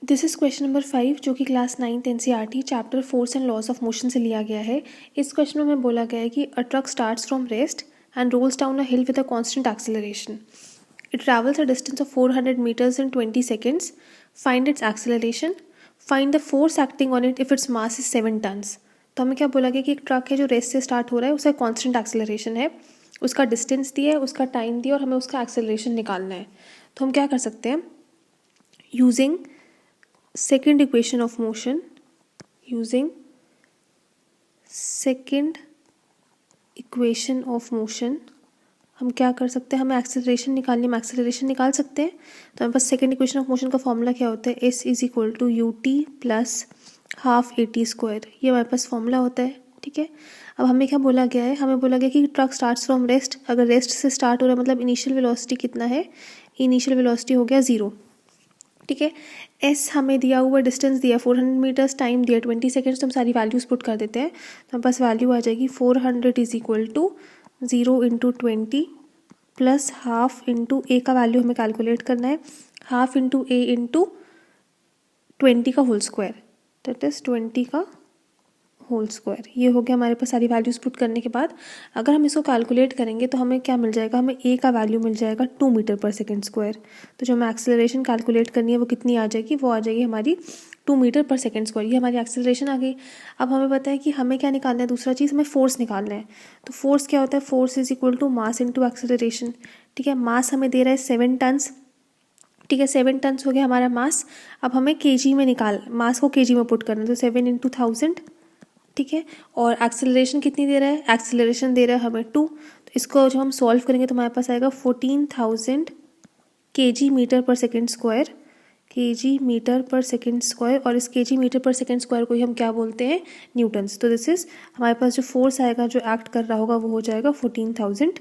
This is question number 5 जो कि class 9th NCERT chapter force and loss of motion से लिया गया है। इस क्वेश्चन में हमें बोला गया है कि a truck starts from rest and rolls down a hill with a constant acceleration. It travels a distance of 400 meters in 20 seconds. Find its acceleration. Find the force acting on it if its mass is 7 tons. तो हमें क्या बोला गया कि एक truck है जो race से स्टार्ट हो रहा है, उसका कांस्टेंट एक्सेलरेशन है, उसका डिस्टेंस दिया है, उसका टाइम दिया और हमें उसका एक्सेलरेशन निकालना है. तो हम क्या कर सकते हैं, using second equation of motion, using second equation of motion हम क्या कर सकते हैं, हमें एक्सेलरेशन निकालनी, हम एक्सेलरेशन निकाल सकते हैं. तो हमारे पास सेकेंड इक्वेशन ऑफ मोशन का फॉर्मूला क्या होता है, s is equal to u t plus half a t square. ये हमारे पास फॉर्मूला होता है. ठीक है, अब हमें क्या बोला गया है, हमें बोला गया कि ट्रक स्टार्ट्स फ्रॉम रेस्ट. अगर रेस्ट से स्टार्ट हो रहा है मतलब इनिशियल वेलोसिटी कितना है, इनिशियल वेलोसिटी हो गया 0. ठीक है, एस हमें दिया हुआ डिस्टेंस दिया 400 मीटर्स, टाइम दिया 20 सेकेंड्स. तो हम सारी वैल्यूज पुट कर देते हैं. तो हमारे पास वैल्यू आ जाएगी 400 is equal to 0 into 20 plus half into a का वैल्यू हमें कैलकुलेट करना है, हाफ इंटू ए इंटू 20 का होल स्क्वायर, दैट इज 20 का होल स्क्वायर. ये हो गया हमारे पास सारी वैल्यूज पुट करने के बाद. अगर हम इसको कैलकुलेट करेंगे तो हमें क्या मिल जाएगा, हमें ए का वैल्यू मिल जाएगा 2 मीटर पर सेकेंड स्क्वायर. तो जो हमें एक्सेलरेशन कैलकुलेट करनी है वो कितनी आ जाएगी, वो आ जाएगी हमारी 2 मीटर पर सेकेंड स्क्वायर. ये हमारी एक्सेलरेशन आ गई. अब हमें पता है कि हमें क्या निकालना है, दूसरा चीज़ हमें फोर्स निकालना है. तो फोर्स क्या होता है, force is equal to mass into acceleration. ठीक है, मास हमें दे रहा है 7 टन्स. ठीक है, 7 टन्स हो गया हमारा मास. अब हमें केजी में मास को केजी में पुट करना है. तो 7 इंटू 1000. ठीक है, और एक्सेलरेशन कितनी दे रहा है, एक्सेलरेशन दे रहा है हमें 2. तो इसको जब हम सॉल्व करेंगे तो हमारे पास आएगा 14,000 kg मीटर पर सेकेंड स्क्वायर, kg मीटर पर सेकेंड स्क्वायर. और इस kg मीटर पर सेकेंड स्क्वायर को ही हम क्या बोलते हैं, न्यूटन्स. तो दिस इज हमारे पास जो फोर्स आएगा जो एक्ट कर रहा होगा वो हो जाएगा 14,000